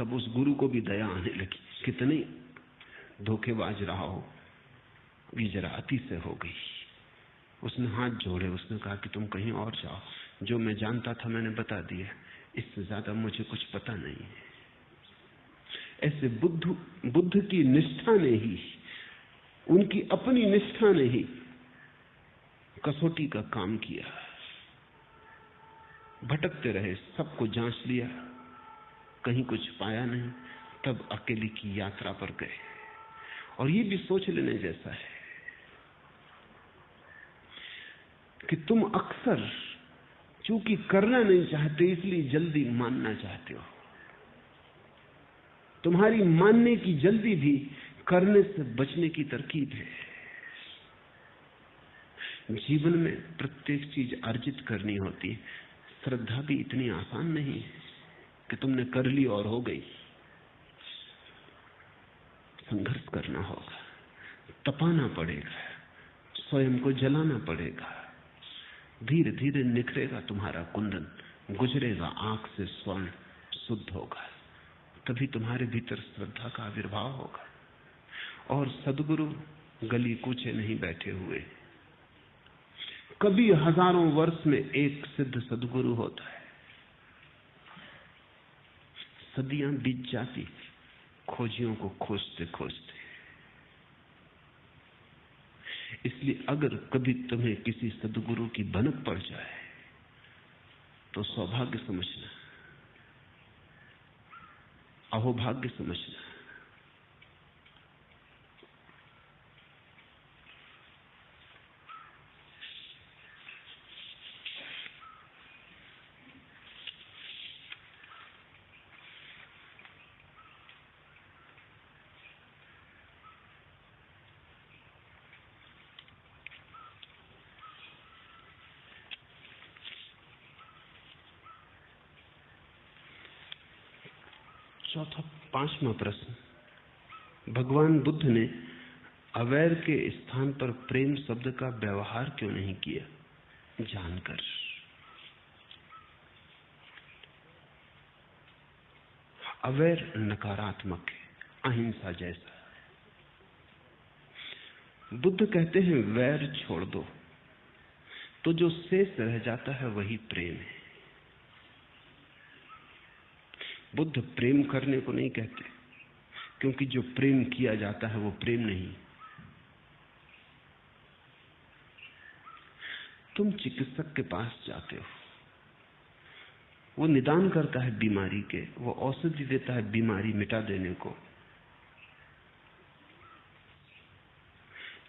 तब उस गुरु को भी दया आने लगी, कितने धोखेबाज रहा हो, ये जरा अति से हो गई। उसने हाथ जोड़े, उसने कहा कि तुम कहीं और जाओ, जो मैं जानता था मैंने बता दिया, इससे ज्यादा मुझे कुछ पता नहीं है। ऐसे बुद्ध की निष्ठा ने ही, उनकी अपनी निष्ठा ने ही कसौटी का काम किया। भटकते रहे, सबको जांच लिया, कहीं कुछ पाया नहीं, तब अकेले की यात्रा पर गए। और ये भी सोच लेने जैसा है कि तुम अक्सर चूंकि करना नहीं चाहते इसलिए जल्दी मानना चाहते हो। तुम्हारी मानने की जल्दी भी करने से बचने की तरकीब है। जीवन में प्रत्येक चीज अर्जित करनी होती है। श्रद्धा भी इतनी आसान नहीं है कि तुमने कर ली और हो गई। संघर्ष करना होगा, तपाना पड़ेगा, स्वयं को जलाना पड़ेगा। धीरे धीरे निखरेगा तुम्हारा कुंदन, गुजरेगा आंख से स्वर्ण, शुद्ध होगा। तभी तुम्हारे भीतर श्रद्धा का आविर्भाव होगा। और सद्गुरु गली कूचे नहीं बैठे हुए, कभी हजारों वर्ष में एक सिद्ध सद्गुरु होता है। सदियां बीत जाती खोजियों को खोजते खोजते। इसलिए अगर कभी तुम्हें किसी सद्गुरु की भनक पड़ जाए तो सौभाग्य समझना, अहोभाग्य समझना। पांचवा प्रश्न, भगवान बुद्ध ने अवैर के स्थान पर प्रेम शब्द का व्यवहार क्यों नहीं किया? जानकर। अवैर नकारात्मक है, अहिंसा जैसा। बुद्ध कहते हैं वैर छोड़ दो, तो जो शेष रह जाता है वही प्रेम है। बुद्ध प्रेम करने को नहीं कहते, क्योंकि जो प्रेम किया जाता है वो प्रेम नहीं। तुम चिकित्सक के पास जाते हो, वो निदान करता है बीमारी के, वो औषधि देता है बीमारी मिटा देने को।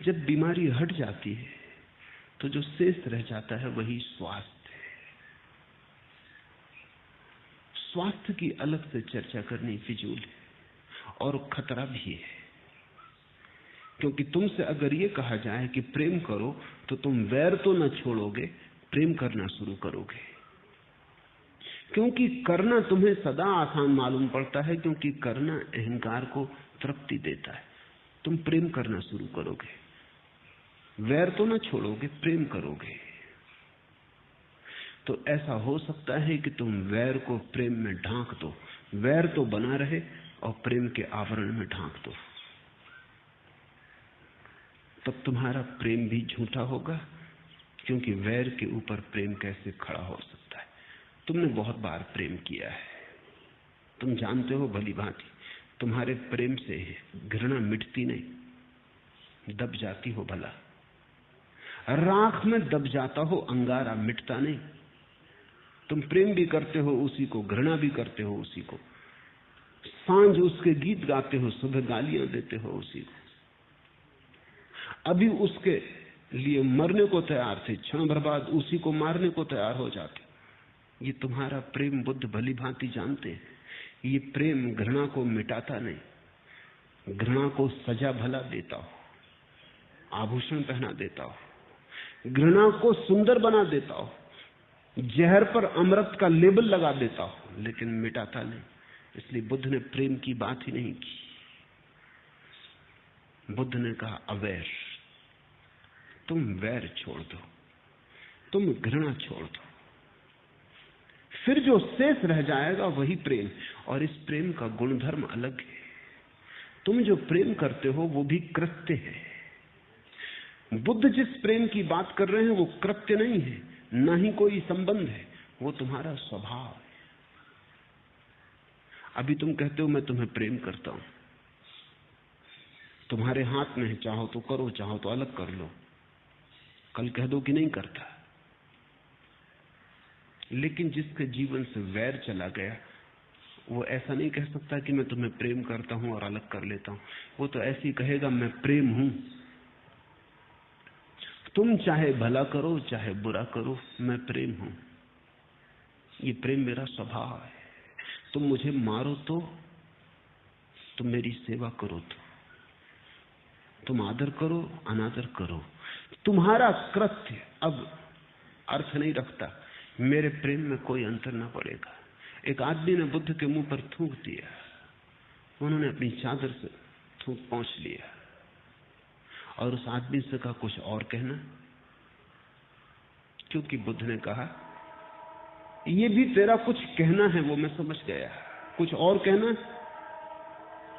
जब बीमारी हट जाती है तो जो शेष रह जाता है वही स्वास्थ्य है। स्वास्थ्य की अलग से चर्चा करनी फिजूल है और खतरा भी है, क्योंकि तुमसे अगर ये कहा जाए कि प्रेम करो तो तुम वैर तो न छोड़ोगे, प्रेम करना शुरू करोगे। क्योंकि करना तुम्हें सदा आसान मालूम पड़ता है, क्योंकि करना अहंकार को तृप्ति देता है। तुम प्रेम करना शुरू करोगे, वैर तो न छोड़ोगे, प्रेम करोगे। तो ऐसा हो सकता है कि तुम वैर को प्रेम में ढांक दो, वैर तो बना रहे और प्रेम के आवरण में ढांक दो। तब तुम्हारा प्रेम भी झूठा होगा, क्योंकि वैर के ऊपर प्रेम कैसे खड़ा हो सकता है? तुमने बहुत बार प्रेम किया है, तुम जानते हो भली भांति, तुम्हारे प्रेम से घृणा मिटती नहीं, दब जाती हो। भला राख में दब जाता हो, अंगारा मिटता नहीं। तुम प्रेम भी करते हो उसी को, घृणा भी करते हो उसी को, सांझ उसके गीत गाते हो, सुबह गालियां देते हो उसी को, अभी उसके लिए मरने को तैयार थे, क्षण भर बाद उसी को मारने को तैयार हो जाते। ये तुम्हारा प्रेम बुद्ध भली भांति जानते हैं। ये प्रेम घृणा को मिटाता नहीं, घृणा को सजा भला देता हो, आभूषण पहना देता हो, घृणा को सुंदर बना देता हो, जहर पर अमृत का लेबल लगा देता हो, लेकिन मिटाता नहीं। इसलिए बुद्ध ने प्रेम की बात ही नहीं की। बुद्ध ने कहा अवैर, तुम वैर छोड़ दो, तुम घृणा छोड़ दो, फिर जो शेष रह जाएगा वही प्रेम। और इस प्रेम का गुणधर्म अलग है। तुम जो प्रेम करते हो वो भी कृत्य है। बुद्ध जिस प्रेम की बात कर रहे हैं वो कृत्य नहीं है, ना ही कोई संबंध है, वो तुम्हारा स्वभाव है। अभी तुम कहते हो मैं तुम्हें प्रेम करता हूं, तुम्हारे हाथ में है, चाहो तो करो, चाहो तो अलग कर लो। कल कह दो कि नहीं करता। लेकिन जिसके जीवन से वैर चला गया वो ऐसा नहीं कह सकता कि मैं तुम्हें प्रेम करता हूं और अलग कर लेता हूं। वो तो ऐसे ही कहेगा मैं प्रेम हूं, तुम चाहे भला करो चाहे बुरा करो, मैं प्रेम हूं। ये प्रेम मेरा स्वभाव है। तुम मुझे मारो तो, तुम मेरी सेवा करो तो, तुम आदर करो अनादर करो, तुम्हारा कृत्य अब अर्थ नहीं रखता। मेरे प्रेम में कोई अंतर ना पड़ेगा। एक आदमी ने बुद्ध के मुंह पर थूक दिया, उन्होंने अपनी चादर से थूक पोंछ लिया और उस आदमी से कहा कुछ और कहना, क्योंकि बुद्ध ने कहा ये भी तेरा कुछ कहना है, वो मैं समझ गया, कुछ और कहना।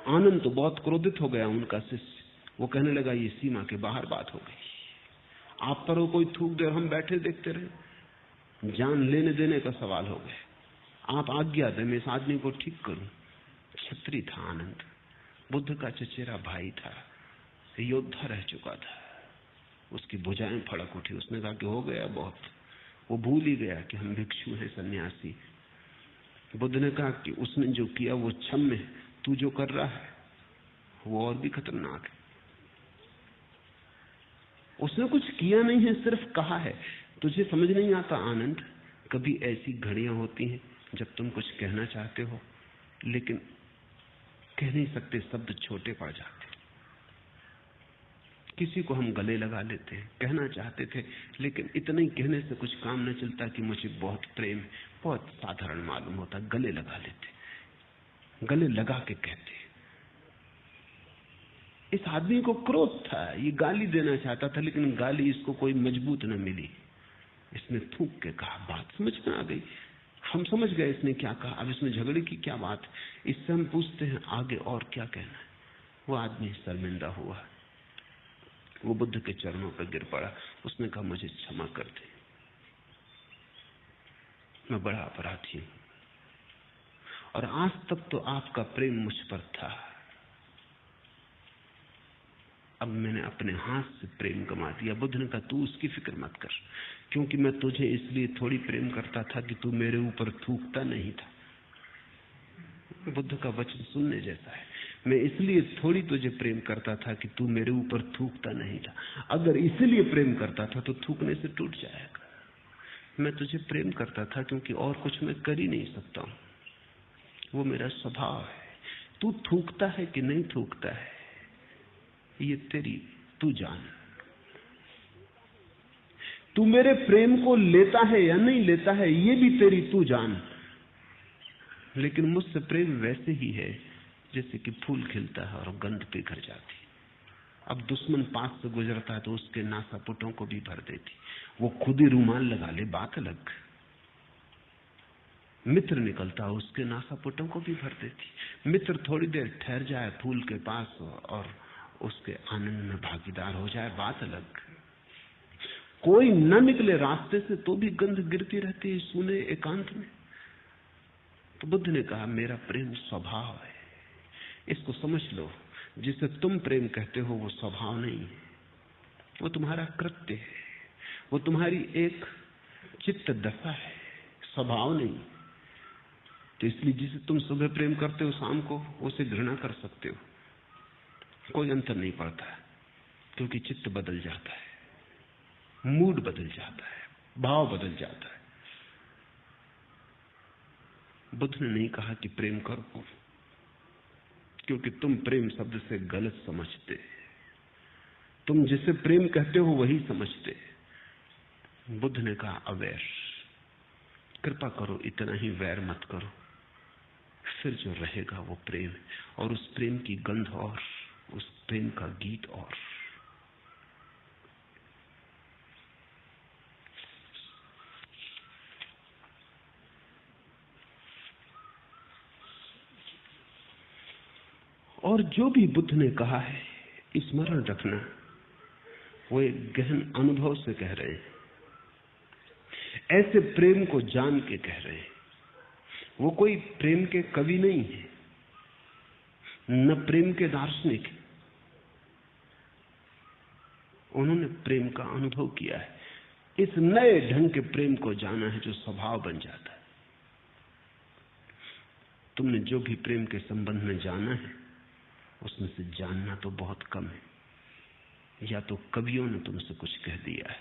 आनंद तो बहुत क्रोधित हो गया उनका शिष्य, वो कहने लगा ये सीमा के बाहर बात हो गई। आप पर कोई थूक दे, हम बैठे देखते रहे, जान लेने देने का सवाल हो गया। आप आज्ञा दें मैं इस आदमी को ठीक करूं। क्षत्रिय था आनंद, बुद्ध का चचेरा भाई था, योद्धा रह चुका था। उसकी भुजाएं फड़क उठी। उसने कहा कि हो गया बहुत। वो भूल ही गया कि हम भिक्षु हैं, सन्यासी। बुद्ध ने कहा कि उसने जो किया वो क्षम्य है, तू जो कर रहा है वो और भी खतरनाक है। उसने कुछ किया नहीं है, सिर्फ कहा है। तुझे समझ नहीं आता आनंद, कभी ऐसी घड़ियां होती हैं जब तुम कुछ कहना चाहते हो लेकिन कह नहीं सकते, शब्द छोटे पड़ जाते। किसी को हम गले लगा लेते हैं, कहना चाहते थे लेकिन इतना ही कहने से कुछ काम न चलता कि मुझे बहुत प्रेम, बहुत साधारण मालूम होता, गले लगा लेते, गले लगा के कहते। इस आदमी को क्रोध था, ये गाली देना चाहता था लेकिन गाली इसको कोई मजबूत न मिली। इसने थूक के कहा, बात समझ में आ गई, हम समझ गए इसने क्या कहा, अब इसमें झगड़े की क्या बात। इससे हम पूछते हैं आगे और क्या कहना है। वो आदमी शर्मिंदा हुआ, वो बुद्ध के चरणों पर गिर पड़ा। उसने कहा मुझे क्षमा कर दे, मैं बड़ा अपराधी हूं और आज तक तो आपका प्रेम मुझ पर था, अब मैंने अपने हाथ से प्रेम गंवा दिया। बुद्ध ने कहा तू उसकी फिक्र मत कर, क्योंकि मैं तुझे इसलिए थोड़ी प्रेम करता था कि तू मेरे ऊपर थूकता नहीं था। बुद्ध का वचन सुनने जैसा है। मैं इसलिए थोड़ी तुझे प्रेम करता था कि तू मेरे ऊपर थूकता नहीं था। अगर इसलिए प्रेम करता था तो थूकने से टूट जाएगा। मैं तुझे प्रेम करता था क्योंकि और कुछ मैं कर ही नहीं सकता हूं, वो मेरा स्वभाव है। तू थूकता है कि नहीं थूकता है ये तेरी तू जान। तू मेरे प्रेम को लेता है या नहीं लेता है ये भी तेरी तू जान। लेकिन मुझसे प्रेम वैसे ही है जैसे कि फूल खिलता है और गंध पिघल जाती। अब दुश्मन पास से गुजरता है तो उसके नासापुटों को भी भर देती। वो खुद ही रूमाल लगा ले बात अलग, मित्र निकलता है उसके नासापुटों को भी भर देती। मित्र थोड़ी देर ठहर जाए फूल के पास और उसके आनंद में भागीदार हो जाए बात अलग। कोई न निकले रास्ते से तो भी गंध गिरती रहती है सूने एकांत में। तो बुद्ध ने कहा मेरा प्रेम स्वभाव है, इसको समझ लो। जिसे तुम प्रेम कहते हो वो स्वभाव नहीं है, वो तुम्हारा कृत्य है, वो तुम्हारी एक चित्त दशा है, स्वभाव नहीं। तो इसलिए जिसे तुम सुबह प्रेम करते हो शाम को उसे घृणा कर सकते हो, कोई अंतर नहीं पड़ता है, क्योंकि चित्त बदल जाता है, मूड बदल जाता है, भाव बदल जाता है। बुद्ध ने नहीं कहा कि प्रेम करो, क्योंकि तुम प्रेम शब्द से गलत समझते। तुम जिसे प्रेम कहते हो वही समझते। बुद्ध ने कहा अवैर, कृपा करो इतना ही वैर मत करो, फिर जो रहेगा वो प्रेम है, और उस प्रेम की गंध और उस प्रेम का गीत और। और जो भी बुद्ध ने कहा है स्मरण रखना, वो एक गहन अनुभव से कह रहे हैं, ऐसे प्रेम को जान के कह रहे हैं। वो कोई प्रेम के कवि नहीं है, न प्रेम के दार्शनिक। उन्होंने प्रेम का अनुभव किया है, इस नए ढंग के प्रेम को जाना है जो स्वभाव बन जाता है। तुमने जो भी प्रेम के संबंध में जाना है, उसमें से जानना तो बहुत कम है, या तो कवियों ने तुमसे कुछ कह दिया है,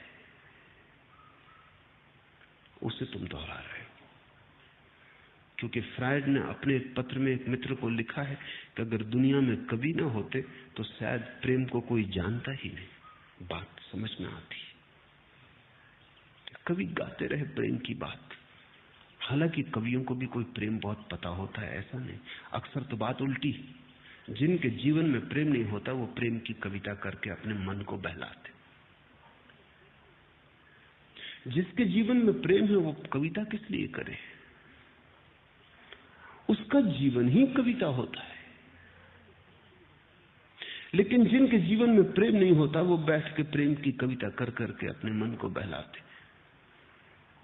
उसे तुम दोहरा रहे हो। क्योंकि फ्रायड ने अपने एक पत्र में एक मित्र को लिखा है कि अगर दुनिया में कवि ना होते तो शायद प्रेम को कोई जानता ही नहीं। बात समझ में आती, कवि गाते रहे प्रेम की बात। हालांकि कवियों को भी कोई प्रेम बहुत पता होता है, ऐसा नहीं। अक्सर तो बात उल्टी, जिनके जीवन में प्रेम नहीं होता वो प्रेम की कविता करके अपने मन को बहलाते। जिसके जीवन में प्रेम है वो कविता किस लिए करे, उसका जीवन ही कविता होता है। लेकिन जिनके जीवन में प्रेम नहीं होता वो बैठ के प्रेम की कविता कर करके अपने मन को बहलाते।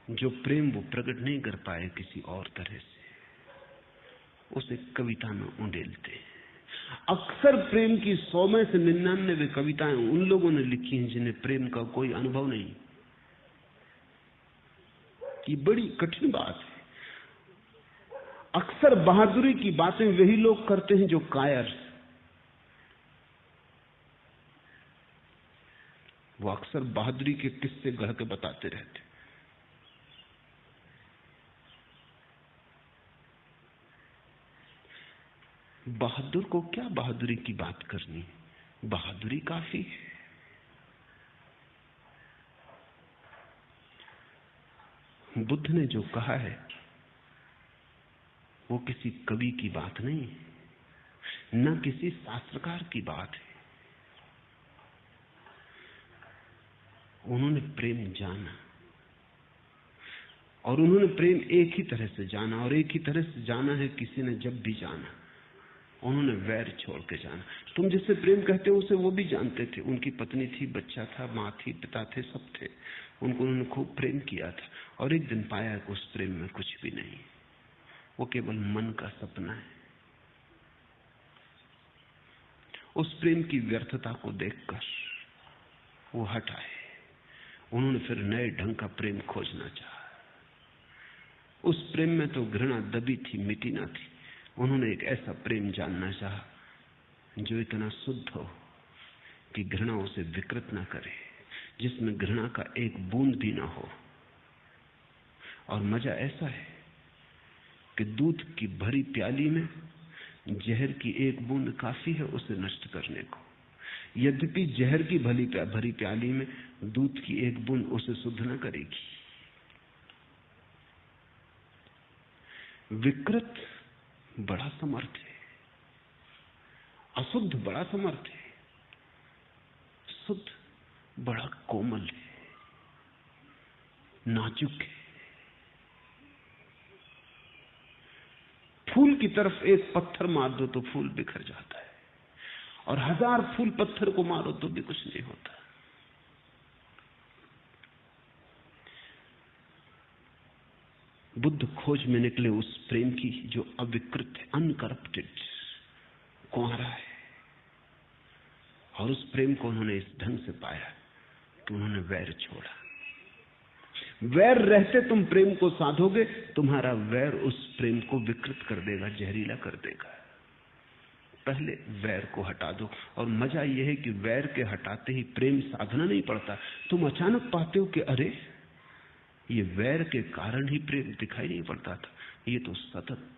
जो प्रेम वो प्रकट नहीं कर पाए किसी और तरह से, उसे कविता में उंडेलते। अक्सर प्रेम की 100 में से 99 कविताएं उन लोगों ने लिखी हैं जिन्हें प्रेम का कोई अनुभव नहीं। ये बड़ी कठिन बात है। अक्सर बहादुरी की बातें वही लोग करते हैं जो कायर। वो अक्सर बहादुरी के किस्से गढ़ के बताते रहते। बहादुर को क्या बहादुरी की बात करनी, बहादुरी काफी है। बुद्ध ने जो कहा है वो किसी कवि की बात नहीं, न किसी शास्त्रकार की बात है। उन्होंने प्रेम जाना, और उन्होंने प्रेम एक ही तरह से जाना, और एक ही तरह से जाना है किसी ने जब भी जाना। उन्होंने वैर छोड़ के जाना। तुम जिससे प्रेम कहते हो उसे वो भी जानते थे। उनकी पत्नी थी, बच्चा था, माँ थी, पिता थे, सब थे। उनको उन्होंने खूब प्रेम किया था, और एक दिन पाया कि उस प्रेम में कुछ भी नहीं, वो केवल मन का सपना है। उस प्रेम की व्यर्थता को देखकर वो हट आए। उन्होंने फिर नए ढंग का प्रेम खोजना चाहा। उस प्रेम में तो घृणा दबी थी, मिटी ना थी। उन्होंने एक ऐसा प्रेम जानना चाहा जो इतना शुद्ध हो कि घृणा उसे विकृत ना करे, जिसमें घृणा का एक बूंद भी ना हो। और मजा ऐसा है कि दूध की भरी प्याली में जहर की एक बूंद काफी है उसे नष्ट करने को। यद्यपि जहर की भरी प्याली में दूध की एक बूंद उसे शुद्ध न करेगी। विकृत बड़ा समर्थ है, अशुद्ध बड़ा समर्थ है, शुद्ध बड़ा कोमल है, नाजुक है। फूल की तरफ एक पत्थर मार दो तो फूल बिखर जाता है, और 1000 फूल पत्थर को मारो तो भी कुछ नहीं होता। बुद्ध खोज में निकले उस प्रेम की जो अविकृत है, अनकरप्टेड, कुंवारा है। और उस प्रेम को उन्होंने इस ढंग से पाया कि उन्होंने वैर छोड़ा। वैर रहते तुम प्रेम को साधोगे, तुम्हारा वैर उस प्रेम को विकृत कर देगा, जहरीला कर देगा। पहले वैर को हटा दो। और मजा यह है कि वैर के हटाते ही प्रेम साधना नहीं पड़ता। तुम अचानक पाते हो कि अरे ये वैर के कारण ही प्रेम दिखाई नहीं पड़ता था, ये तो सतत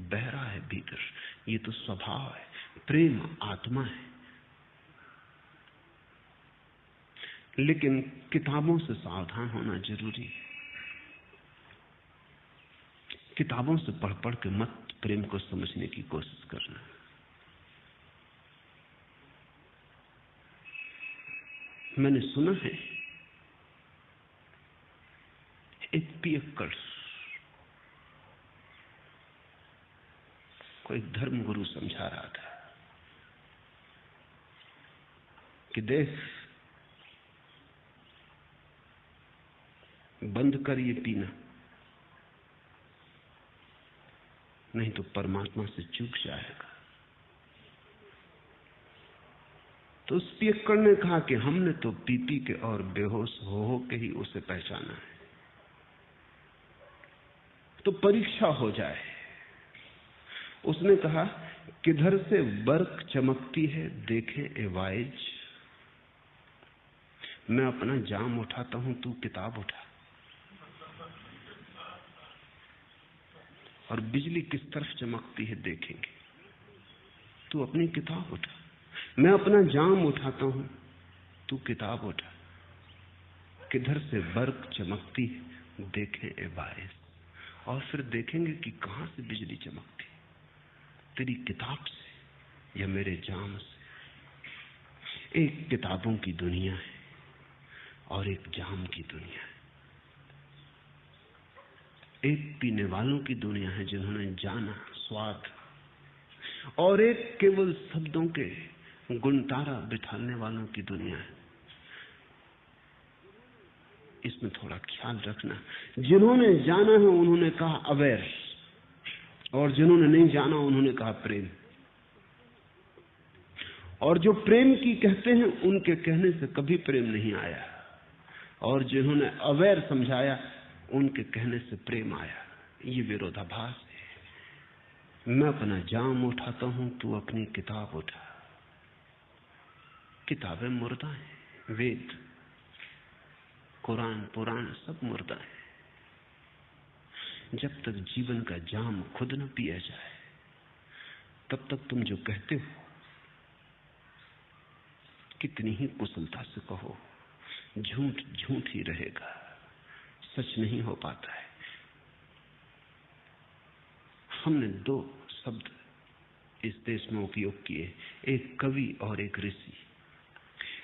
बह रहा है भीतर, ये तो स्वभाव है। प्रेम आत्मा है। लेकिन किताबों से सावधान होना जरूरी है। किताबों से पढ़ पढ़ के मत प्रेम को समझने की कोशिश करना। मैंने सुना है एक पियक्कड़ को एक धर्म गुरु समझा रहा था कि देख, बंद कर ये पीना, नहीं तो परमात्मा से चूक जाएगा। तो उस पियक्कड़ ने कहा कि हमने तो पी पी के और बेहोश हो के ही उसे पहचाना है, तो परीक्षा हो जाए। उसने कहा, किधर से बर्क चमकती है देखे ए वाइज, मैं अपना जाम उठाता हूं, तू किताब उठा। और बिजली किस तरफ चमकती है देखेंगे, तू अपनी किताब उठा। मैं अपना जाम उठाता हूं, तू किताब उठा। किधर से बर्क चमकती है देखे ए वाइज, और फिर देखेंगे कि कहां से बिजली चमकती, तेरी किताब से या मेरे जाम से। एक किताबों की दुनिया है और एक जाम की दुनिया है। एक पीने वालों की दुनिया है जिन्होंने जाना स्वाद, और एक केवल शब्दों के गुणतारा बिठाने वालों की दुनिया है। इसमें थोड़ा ख्याल रखना। जिन्होंने जाना है उन्होंने कहा अवेयर, और जिन्होंने नहीं जाना उन्होंने कहा प्रेम। और जो प्रेम की कहते हैं उनके कहने से कभी प्रेम नहीं आया, और जिन्होंने अवेयर समझाया उनके कहने से प्रेम आया। ये विरोधाभास है। मैं अपना जाम उठाता हूं, तू अपनी किताब उठा। किताबें मुर्दा हैं, वेद, कुरान, पुराण सब मुर्दा है। जब तक जीवन का जाम खुद न पिया जाए तब तक तुम जो कहते हो कितनी ही कुशलता से कहो, झूठ झूठ ही रहेगा, सच नहीं हो पाता है। हमने दो शब्द इस देश में उपयोग किए, एक कवि और एक ऋषि।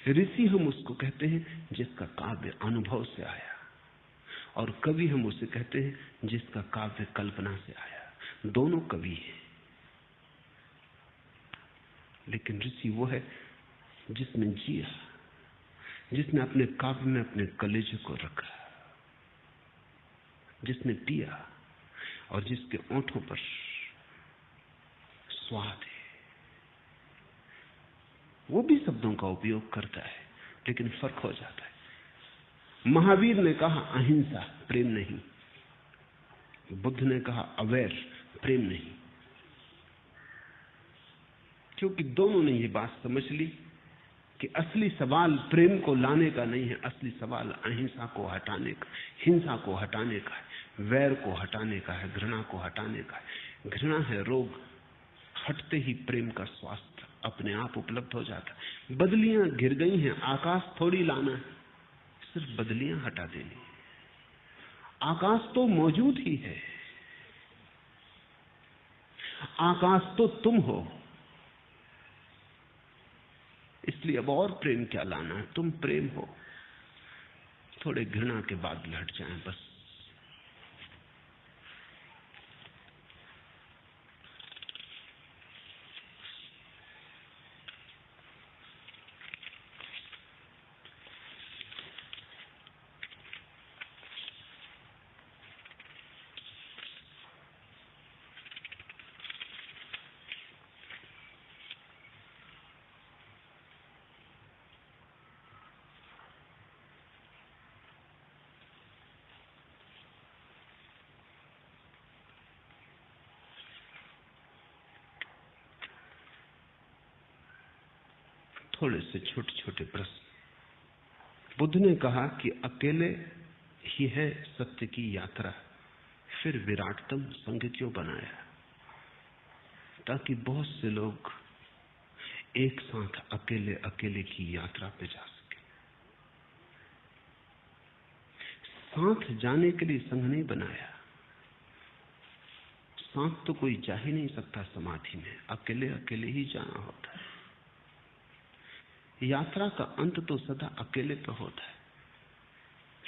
ऋषि हम उसको कहते हैं जिसका काव्य अनुभव से आया, और कवि हम उसे कहते हैं जिसका काव्य कल्पना से आया। दोनों कवि हैं, लेकिन ऋषि वो है जिसने जिया, जिसने अपने काव्य में अपने कलेजे को रखा, जिसने पिया और जिसके ओंठों पर स्वाद है। वो भी शब्दों का उपयोग करता है, लेकिन फर्क हो जाता है। महावीर ने कहा अहिंसा, प्रेम नहीं। बुद्ध ने कहा अवेयर, प्रेम नहीं। क्योंकि दोनों ने ये बात समझ ली कि असली सवाल प्रेम को लाने का नहीं है, असली सवाल अहिंसा को हटाने का, हिंसा को हटाने का है, वैर को हटाने का है, घृणा को हटाने का है। घृणा है रोग, हटते ही प्रेम का स्वास्थ्य अपने आप उपलब्ध हो जाता है। बदलियां घिर गई हैं, आकाश थोड़ी लाना है, सिर्फ बदलियां हटा देनी। आकाश तो मौजूद ही है, आकाश तो तुम हो। इसलिए अब और प्रेम क्या लाना है, तुम प्रेम हो। थोड़े घृणा के बादल हट जाएं बस। थोड़े से छोटे छोटे प्रश्न। बुद्ध ने कहा कि अकेले ही है सत्य की यात्रा, फिर विराटतम संघ क्यों बनाया? ताकि बहुत से लोग एक साथ अकेले अकेले की यात्रा पे जा सके। साथ जाने के लिए संघ नहीं बनाया। साथ तो कोई जा ही नहीं सकता समाधि में, अकेले अकेले ही जाना होता है। यात्रा का अंत तो सदा अकेले पे होता है,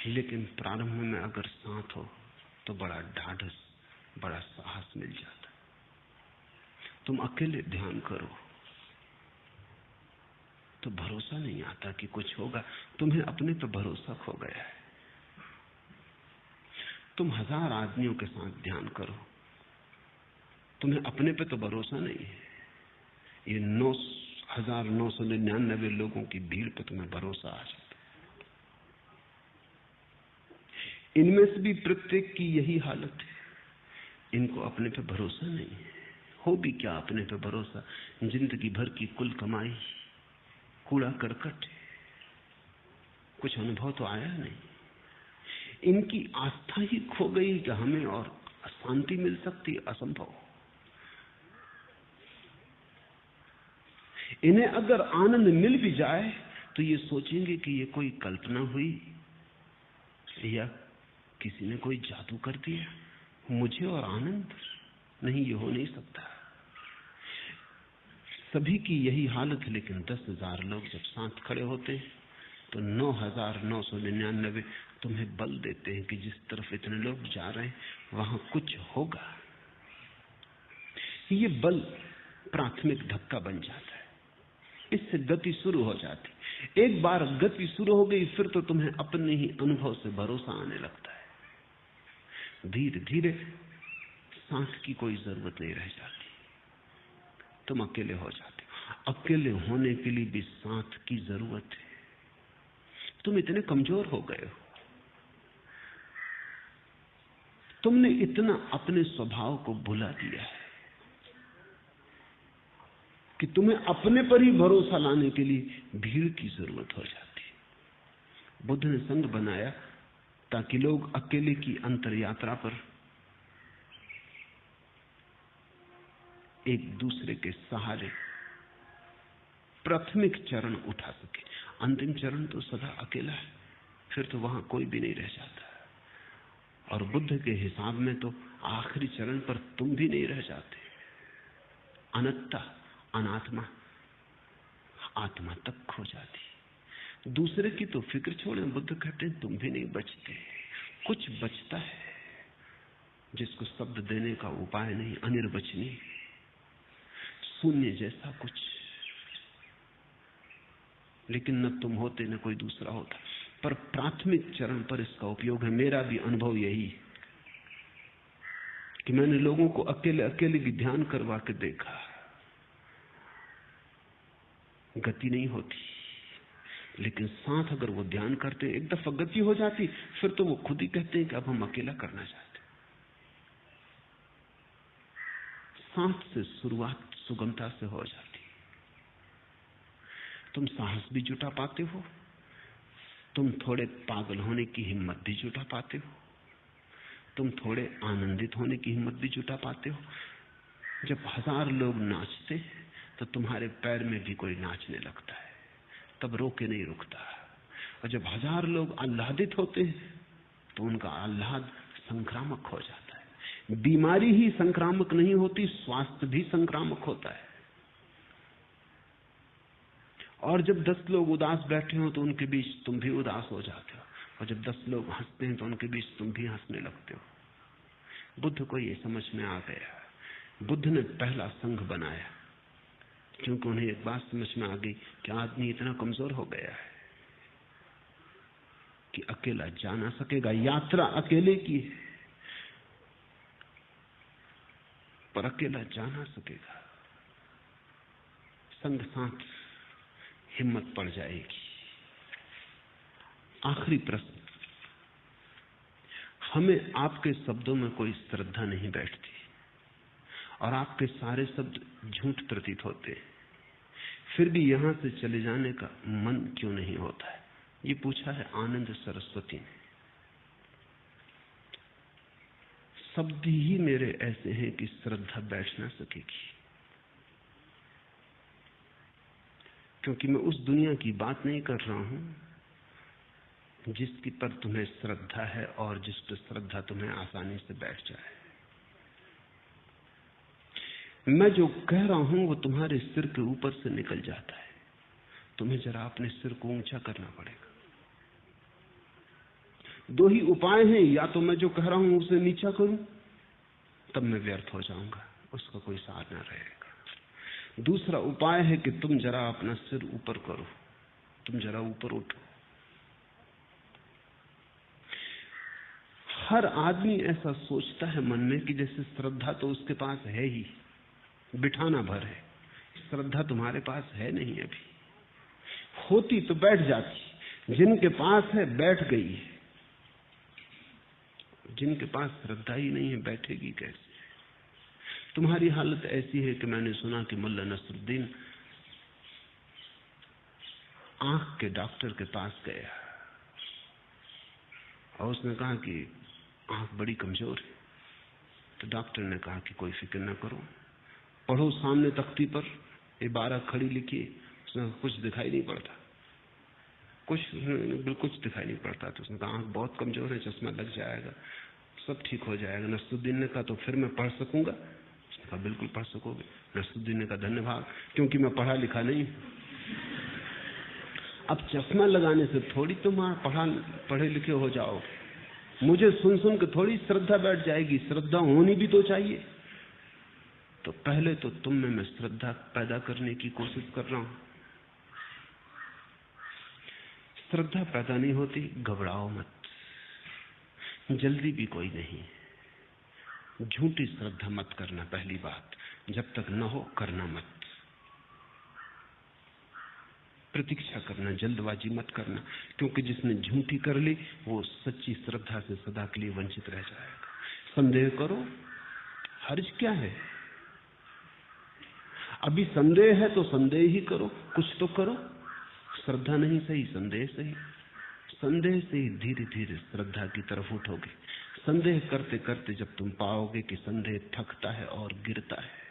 लेकिन प्रारंभ में अगर साथ हो तो बड़ा ढाढ़स, बड़ा साहस मिल जाता है। तुम अकेले ध्यान करो, तो भरोसा नहीं आता कि कुछ होगा। तुम्हें अपने पर भरोसा खो गया है। तुम 1000 आदमियों के साथ ध्यान करो, तुम्हें अपने पे तो भरोसा नहीं है। ये 9,999 लोगों की भीड़ पे तुम्हें भरोसा आ जाता। इनमें से भी प्रत्येक की यही हालत है, इनको अपने पे भरोसा नहीं है। हो भी क्या अपने पे भरोसा, जिंदगी भर की कुल कमाई कूड़ा करकट, कुछ अनुभव तो आया नहीं। इनकी आस्था ही खो गई कि हमें और शांति मिल सकती, असंभव। इन्हें अगर आनंद मिल भी जाए तो ये सोचेंगे कि ये कोई कल्पना हुई या किसी ने कोई जादू कर दिया, मुझे और आनंद नहीं, ये हो नहीं सकता। सभी की यही हालत है। लेकिन 10,000 लोग जब साथ खड़े होते हैं तो 9,999 तुम्हें बल देते हैं कि जिस तरफ इतने लोग जा रहे हैं वहां कुछ होगा। ये बल प्राथमिक धक्का बन जाता है, इससे गति शुरू हो जाती। एक बार गति शुरू हो गई फिर तो तुम्हें अपने ही अनुभव से भरोसा आने लगता है। धीरे धीरे सांस की कोई जरूरत नहीं रह जाती, तुम अकेले हो जाते हो। अकेले होने के लिए भी साथ की जरूरत है। तुम इतने कमजोर हो गए हो, तुमने इतना अपने स्वभाव को भुला दिया है कि तुम्हें अपने पर ही भरोसा लाने के लिए भीड़ की जरूरत हो जाती है। बुद्ध ने संघ बनाया ताकि लोग अकेले की अंतर यात्रा पर एक दूसरे के सहारे प्राथमिक चरण उठा सके। अंतिम चरण तो सदा अकेला है, फिर तो वहां कोई भी नहीं रह जाता। और बुद्ध के हिसाब में तो आखिरी चरण पर तुम भी नहीं रह जाते। अनत्ता, अनात्मा, आत्मा तक खो जाती। दूसरे की तो फिक्र छोड़े, बुद्ध कहते हैं तुम भी नहीं बचते। कुछ बचता है जिसको शब्द देने का उपाय नहीं, अनिर्वचनीय, शून्य जैसा कुछ। लेकिन न तुम होते न कोई दूसरा होता। पर प्राथमिक चरण पर इसका उपयोग है। मेरा भी अनुभव यही है कि मैंने लोगों को अकेले अकेले भी ध्यान करवा के देखा, गति नहीं होती। लेकिन साथ अगर वो ध्यान करते, एक दफा गति हो जाती, फिर तो वो खुद ही कहते हैं कि अब हम अकेला करना चाहते। साथ से शुरुआत सुगमता से हो जाती। तुम साहस भी जुटा पाते हो, तुम थोड़े पागल होने की हिम्मत भी जुटा पाते हो, तुम थोड़े आनंदित होने की हिम्मत भी जुटा पाते हो। जब 1000 लोग नाचते तो तुम्हारे पैर में भी कोई नाचने लगता है, तब रोके नहीं रुकता। और जब 1000 लोग आह्लादित होते हैं तो उनका आह्लाद संक्रामक हो जाता है। बीमारी ही संक्रामक नहीं होती, स्वास्थ्य भी संक्रामक होता है। और जब 10 लोग उदास बैठे हो तो उनके बीच तुम भी उदास हो जाते हो, और जब 10 लोग हंसते हैं तो उनके बीच तुम भी हंसने लगते हो। बुद्ध को ये समझ में आ गया। बुद्ध ने पहला संघ बनाया क्योंकि उन्हें एक बात समझ में आ गई कि आदमी इतना कमजोर हो गया है कि अकेला जा ना सकेगा। यात्रा अकेले की है पर अकेला जा ना सकेगा। संग साथ हिम्मत पड़ जाएगी। आखिरी प्रश्न, हमें आपके शब्दों में कोई श्रद्धा नहीं बैठती और आपके सारे शब्द झूठ प्रतीत होते, फिर भी यहां से चले जाने का मन क्यों नहीं होता है? ये पूछा है आनंद सरस्वती ने। शब्द ही मेरे ऐसे हैं कि श्रद्धा बैठ ना सकेगी, क्योंकि मैं उस दुनिया की बात नहीं कर रहा हूं जिसकी पर तुम्हें श्रद्धा है और जिस पर श्रद्धा तुम्हें आसानी से बैठ जाए। मैं जो कह रहा हूं वो तुम्हारे सिर के ऊपर से निकल जाता है। तुम्हें जरा अपने सिर को ऊंचा करना पड़ेगा। 2 ही उपाय हैं, या तो मैं जो कह रहा हूं उसे नीचा करूं, तब मैं व्यर्थ हो जाऊंगा, उसका कोई सार ना रहेगा। दूसरा उपाय है कि तुम जरा अपना सिर ऊपर करो, तुम जरा ऊपर उठो। हर आदमी ऐसा सोचता है मन में कि जैसे श्रद्धा तो उसके पास है ही, बिठाना भर है। श्रद्धा तुम्हारे पास है नहीं, अभी होती तो बैठ जाती। जिनके पास है बैठ गई है, जिनके पास श्रद्धा ही नहीं है बैठेगी कैसे? तुम्हारी हालत ऐसी है कि मैंने सुना कि मुल्ला नसरुद्दीन आंख के डॉक्टर के पास गया और उसने कहा कि आंख बड़ी कमजोर है। तो डॉक्टर ने कहा कि कोई फिक्र ना करो, पढ़ो सामने तख्ती पर इबारत खड़ी लिखी। उसने कुछ दिखाई नहीं पड़ता, कुछ दिखाई नहीं पड़ता। तो उसने कहा आंख बहुत कमजोर है, चश्मा लग जाएगा, सब ठीक हो जाएगा। नसरुद्दीन ने कहा तो फिर मैं पढ़ सकूंगा? उसने कहा बिल्कुल पढ़ सकोगे। नसरुद्दीन ने कहा धन्यवाद, क्योंकि मैं पढ़ा लिखा नहीं। अब चश्मा लगाने से थोड़ी तुम पढ़े लिखे हो जाओगे। मुझे सुन सुन के थोड़ी श्रद्धा बैठ जाएगी, श्रद्धा होनी भी तो चाहिए। तो पहले तो तुम में मैं श्रद्धा पैदा करने की कोशिश कर रहा हूं। श्रद्धा पैदा नहीं होती, घबराओ मत, जल्दी भी कोई नहीं। झूठी श्रद्धा मत करना, पहली बात। जब तक न हो करना मत, प्रतीक्षा करना, जल्दबाजी मत करना, क्योंकि जिसने झूठी कर ली वो सच्ची श्रद्धा से सदा के लिए वंचित रह जाएगा। संदेह करो, हर्ज क्या है? अभी संदेह है तो संदेह ही करो, कुछ तो करो। श्रद्धा नहीं सही, संदेह सही। संदेह से ही धीरे धीरे श्रद्धा की तरफ उठोगे। संदेह करते करते जब तुम पाओगे कि संदेह थकता है और गिरता है,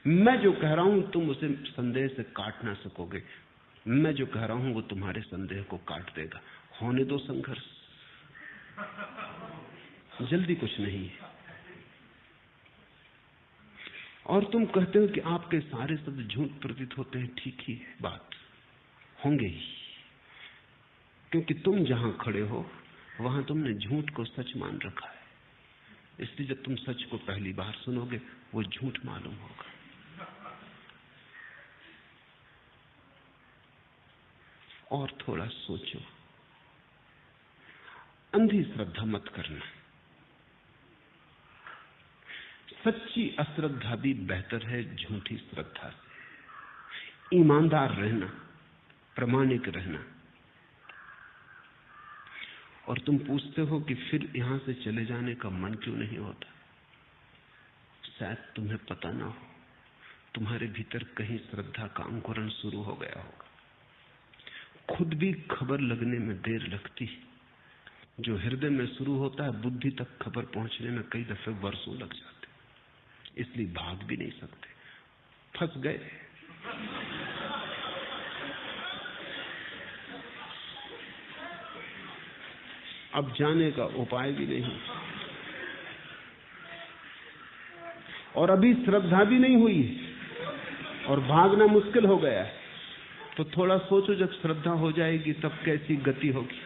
मैं जो कह रहा हूं तुम उसे संदेह से काट ना सकोगे। मैं जो कह रहा हूं वो तुम्हारे संदेह को काट देगा। होने दो संघर्ष, जल्दी कुछ नहीं है। और तुम कहते हो कि आपके सारे शब्द झूठ प्रतीत होते हैं, ठीक ही है, बात होंगे ही, क्योंकि तुम जहां खड़े हो वहां तुमने झूठ को सच मान रखा है। इसलिए जब तुम सच को पहली बार सुनोगे वो झूठ मालूम होगा। और थोड़ा सोचो, अंधी श्रद्धा मत करना। सच्ची अश्रद्धा भी बेहतर है झूठी श्रद्धा से। ईमानदार रहना, प्रामाणिक रहना। और तुम पूछते हो कि फिर यहां से चले जाने का मन क्यों नहीं होता? शायद तुम्हें पता ना हो, तुम्हारे भीतर कहीं श्रद्धा का अंकुरण शुरू हो गया होगा। खुद भी खबर लगने में देर लगती है। जो हृदय में शुरू होता है बुद्धि तक खबर पहुंचने में कई दफे वर्षों लग जाते, इसलिए भाग भी नहीं सकते, फंस गए। अब जाने का उपाय भी नहीं, और अभी श्रद्धा भी नहीं हुई और भागना मुश्किल हो गया है। तो थोड़ा सोचो, जब श्रद्धा हो जाएगी तब कैसी गति होगी।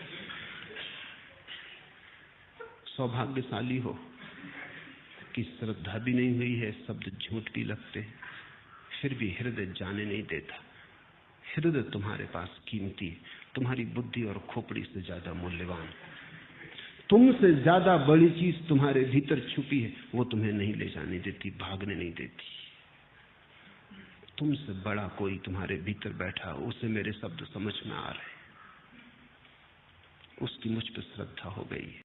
सौभाग्यशाली हो कि श्रद्धा भी नहीं हुई है, शब्द झूठ भी लगते हैं, फिर भी हृदय जाने नहीं देता। हृदय तुम्हारे पास कीमती है, तुम्हारी बुद्धि और खोपड़ी से ज्यादा मूल्यवान। तुमसे ज्यादा बड़ी चीज तुम्हारे भीतर छुपी है, वो तुम्हें नहीं ले जाने देती, भागने नहीं देती। तुमसे बड़ा कोई तुम्हारे भीतर बैठा, उसे मेरे शब्द समझ में आ रहे, उसकी मुझ पर श्रद्धा हो गई है।